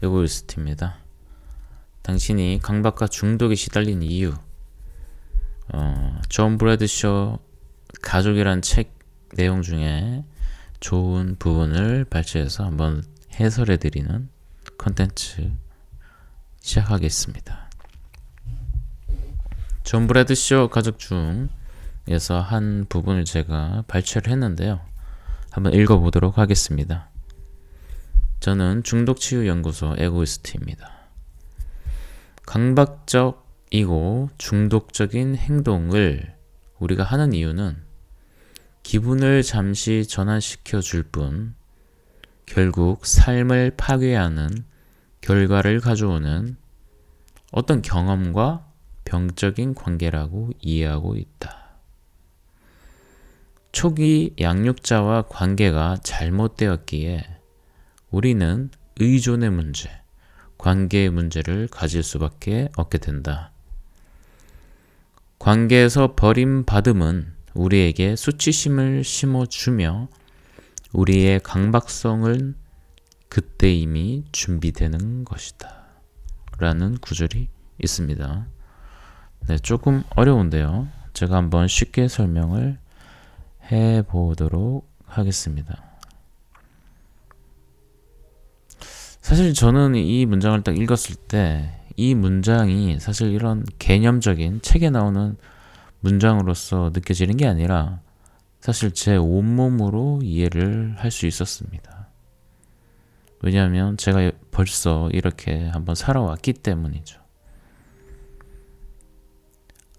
에고이스트입니다. 당신이 강박과 중독에 시달린 이유. 존 브래드쇼 가족이란 책 내용 중에 좋은 부분을 발췌해서 한번 해설해드리는 컨텐츠 시작하겠습니다. 존 브래드쇼 가족 중에서 한 부분을 제가 발췌를 했는데요. 한번 읽어보도록 하겠습니다. 저는 중독치유연구소 에고이스트입니다. 강박적이고 중독적인 행동을 우리가 하는 이유는 기분을 잠시 전환시켜 줄 뿐 결국 삶을 파괴하는 결과를 가져오는 어떤 경험과 병적인 관계라고 이해하고 있다. 초기 양육자와 관계가 잘못되었기에 우리는 의존의 문제, 관계의 문제를 가질 수밖에 없게 된다. 관계에서 버림받음은 우리에게 수치심을 심어주며 우리의 강박성은 그때 이미 준비되는 것이다. 라는 구절이 있습니다. 네, 조금 어려운데요. 제가 한번 쉽게 설명을 해보도록 하겠습니다. 사실 저는 이 문장을 딱 읽었을 때 이 문장이 사실 이런 개념적인 책에 나오는 문장으로서 느껴지는 게 아니라 사실 제 온몸으로 이해를 할 수 있었습니다. 왜냐하면 제가 벌써 이렇게 한번 살아왔기 때문이죠.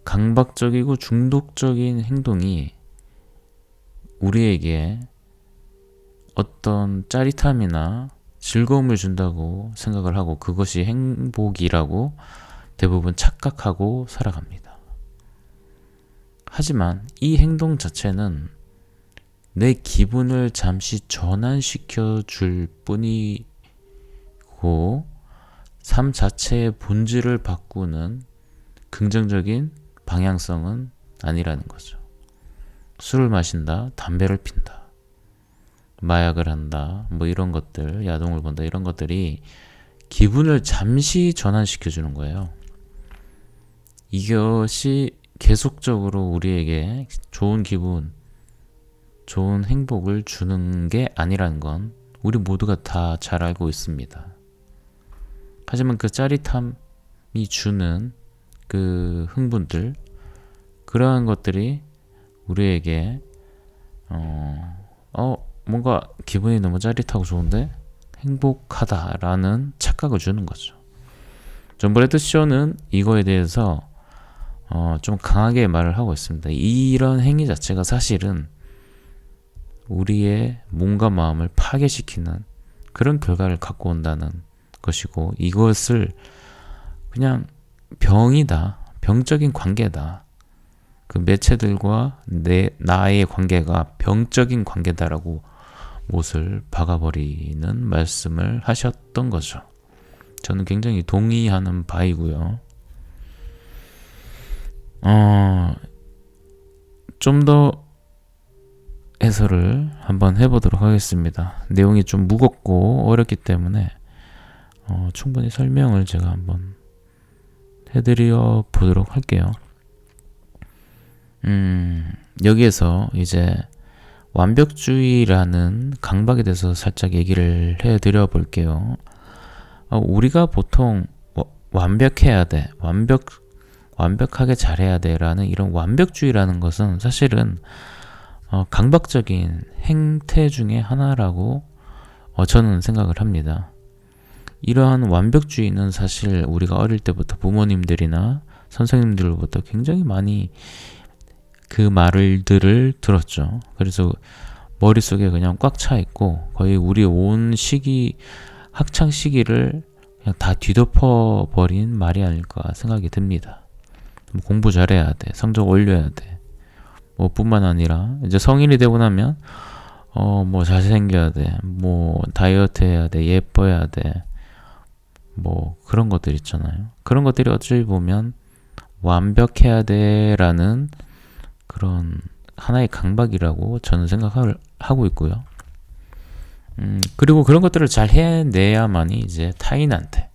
강박적이고 중독적인 행동이 우리에게 어떤 짜릿함이나 즐거움을 준다고 생각을 하고 그것이 행복이라고 대부분 착각하고 살아갑니다. 하지만 이 행동 자체는 내 기분을 잠시 전환시켜 줄 뿐이고 삶 자체의 본질을 바꾸는 긍정적인 방향성은 아니라는 거죠. 술을 마신다, 담배를 핀다, 마약을 한다, 뭐 이런 것들, 야동을 본다, 이런 것들이 기분을 잠시 전환시켜 주는 거예요. 이것이 계속적으로 우리에게 좋은 기분, 좋은 행복을 주는 게 아니라는 건 우리 모두가 다 잘 알고 있습니다. 하지만 그 짜릿함이 주는 그 흥분들, 그러한 것들이 우리에게 뭔가 기분이 너무 짜릿하고 좋은데 행복하다라는 착각을 주는 거죠. 존 브래드쇼는 이거에 대해서 좀 강하게 말을 하고 있습니다. 이런 행위 자체가 사실은 우리의 몸과 마음을 파괴시키는 그런 결과를 갖고 온다는 것이고, 이것을 그냥 병이다, 병적인 관계다, 그 매체들과 나의 관계가 병적인 관계다라고 못을 박아버리는 말씀을 하셨던 거죠. 저는 굉장히 동의하는 바이고요. 좀 더 해설을 한번 해보도록 하겠습니다. 내용이 좀 무겁고 어렵기 때문에 충분히 설명을 제가 한번 해드려 보도록 할게요. 여기에서 이제 완벽주의라는 강박에 대해서 살짝 얘기를 해드려 볼게요. 우리가 보통 완벽해야 돼, 완벽하게 잘해야 돼 라는 이런 완벽주의라는 것은 사실은 강박적인 행태 중에 하나라고 저는 생각을 합니다. 이러한 완벽주의는 사실 우리가 어릴 때부터 부모님들이나 선생님들로부터 굉장히 많이 그 말들을 들었죠. 그래서 머릿속에 그냥 꽉 차 있고 거의 우리 온 학창 시기를 그냥 다 뒤덮어 버린 말이 아닐까 생각이 듭니다. 공부 잘해야 돼, 성적 올려야 돼, 뭐 뿐만 아니라 이제 성인이 되고 나면 뭐 잘생겨야 돼, 뭐 다이어트 해야 돼, 예뻐야 돼, 뭐 그런 것들 있잖아요. 그런 것들이 어찌 보면 완벽해야 돼라는 그런 하나의 강박이라고 저는 생각을 하고 있고요. 그리고 그런 것들을 잘 해내야만이 이제 타인한테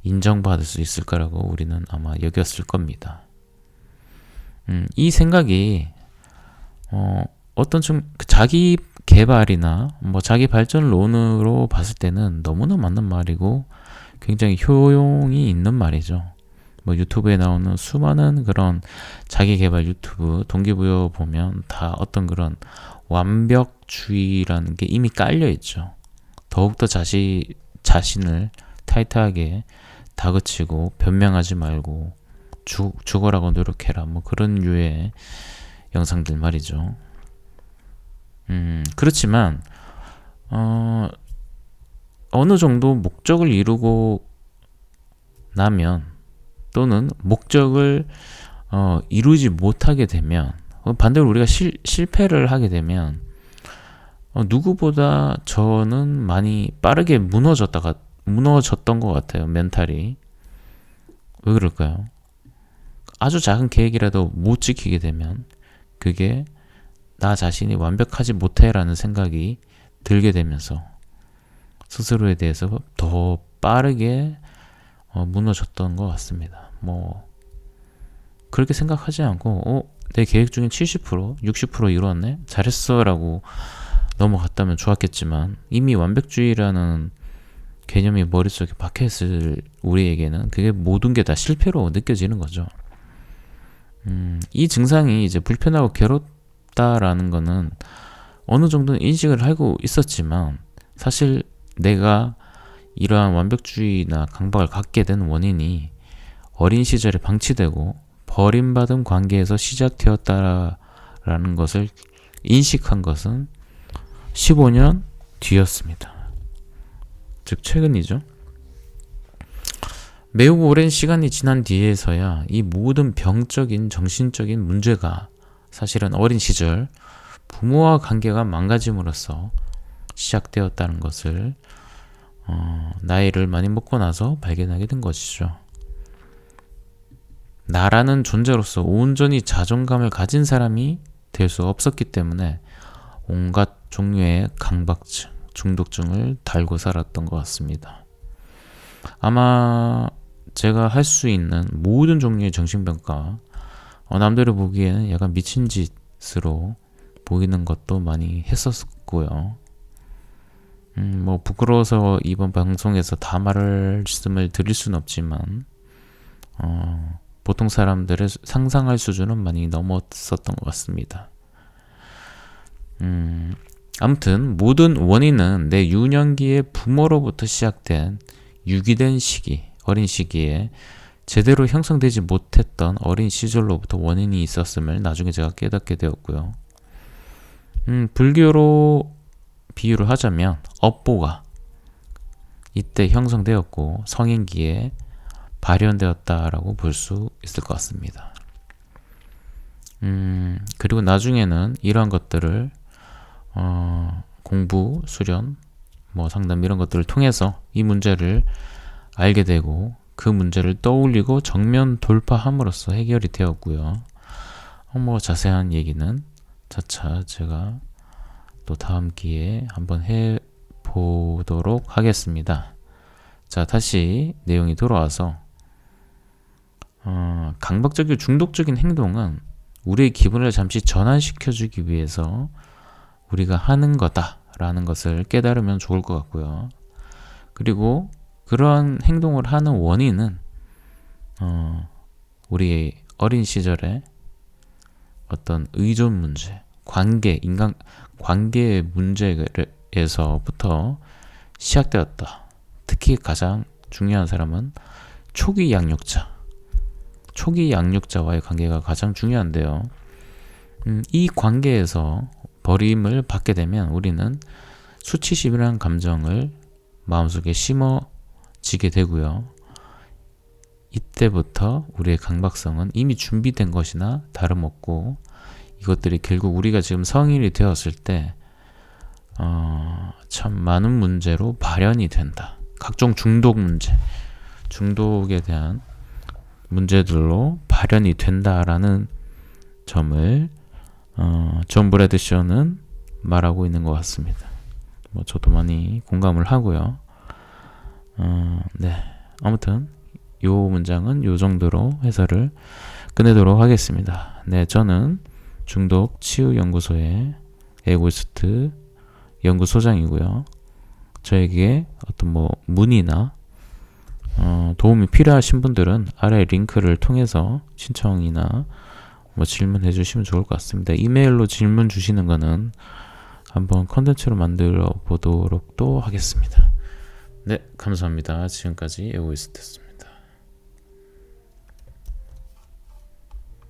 인정받을 수 있을 거라고 우리는 아마 여겼을 겁니다. 이 생각이 어떤 좀 자기 개발이나 뭐 자기 발전론으로 봤을 때는 너무나 맞는 말이고 굉장히 효용이 있는 말이죠. 뭐 유튜브에 나오는 수많은 그런 자기 개발 유튜브 동기부여 보면 다 어떤 그런 완벽주의라는 게 이미 깔려 있죠. 더욱더 자신을 타이트하게 다그치고 변명하지 말고 죽어라고 노력해라 뭐 그런 류의 영상들 말이죠. 그렇지만 어느 정도 목적을 이루고 나면 또는 목적을 이루지 못하게 되면 반대로 우리가 실패를 하게 되면 누구보다 저는 많이 빠르게 무너졌던 것 같아요. 멘탈이. 왜 그럴까요? 아주 작은 계획이라도 못 지키게 되면 그게 나 자신이 완벽하지 못해라는 생각이 들게 되면서 스스로에 대해서 더 빠르게 무너졌던 것 같습니다. 뭐 그렇게 생각하지 않고 내 계획 중에 70%, 60% 이루었네? 잘했어 라고 넘어갔다면 좋았겠지만 이미 완벽주의라는 개념이 머릿속에 박혀있을 우리에게는 그게 모든 게 다 실패로 느껴지는 거죠. 이 증상이 이제 불편하고 괴롭다라는 거는 어느 정도는 인식을 하고 있었지만 사실 내가 이러한 완벽주의나 강박을 갖게 된 원인이 어린 시절에 방치되고 버림받은 관계에서 시작되었다라는 것을 인식한 것은 15년 뒤였습니다. 즉 최근이죠. 매우 오랜 시간이 지난 뒤에서야 이 모든 병적인 정신적인 문제가 사실은 어린 시절 부모와 관계가 망가짐으로써 시작되었다는 것을 나이를 많이 먹고 나서 발견하게 된 것이죠. 나라는 존재로서 온전히 자존감을 가진 사람이 될 수 없었기 때문에 온갖 종류의 강박증, 중독증을 달고 살았던 것 같습니다. 아마 제가 할 수 있는 모든 종류의 정신병과 남들이 보기에는 약간 미친 짓으로 보이는 것도 많이 했었고요. 뭐 부끄러워서 이번 방송에서 다 말씀을 드릴 수는 없지만 보통 사람들의 상상할 수준은 많이 넘었었던 것 같습니다. 아무튼 모든 원인은 내 유년기의 부모로부터 시작된 유기된 시기, 어린 시기에 제대로 형성되지 못했던 어린 시절로부터 원인이 있었음을 나중에 제가 깨닫게 되었고요. 불교로 비유를 하자면 업보가 이때 형성되었고 성인기에 발현되었다라고 볼 수 있을 것 같습니다. 그리고 나중에는 이러한 것들을 공부, 수련, 뭐 상담 이런 것들을 통해서 이 문제를 알게 되고 그 문제를 떠올리고 정면 돌파함으로써 해결이 되었고요. 뭐 자세한 얘기는 차차 제가 또 다음 기회에 한번 해보도록 하겠습니다. 자, 다시 내용이 돌아와서 강박적이고 중독적인 행동은 우리의 기분을 잠시 전환시켜주기 위해서 우리가 하는 거다라는 것을 깨달으면 좋을 것 같고요. 그리고 그러한 행동을 하는 원인은 우리 어린 시절에 어떤 의존 문제, 인간 관계의 문제에서부터 시작되었다. 특히 가장 중요한 사람은 초기 양육자와의 관계가 가장 중요한데요. 이 관계에서 버림을 받게 되면 우리는 수치심이라는 감정을 마음속에 심어지게 되고요. 이때부터 우리의 강박성은 이미 준비된 것이나 다름없고 이것들이 결국 우리가 지금 성인이 되었을 때 참 많은 문제로 발현이 된다. 각종 중독 문제, 중독에 대한 문제들로 발현이 된다라는 점을 존 브래드셔는 말하고 있는 것 같습니다. 뭐 저도 많이 공감을 하고요. 네. 아무튼 요 문장은 요 정도로 해설을 끝내도록 하겠습니다. 네, 저는 중독 치유 연구소의 에고이스트 연구소장이고요. 저에게 어떤 뭐 문의나 도움이 필요하신 분들은 아래 링크를 통해서 신청이나 뭐 질문해 주시면 좋을 것 같습니다. 이메일로 질문 주시는 거는 한번 컨텐츠로 만들어 보도록 또 하겠습니다. 네, 감사합니다. 지금까지 에고이스트였습니다.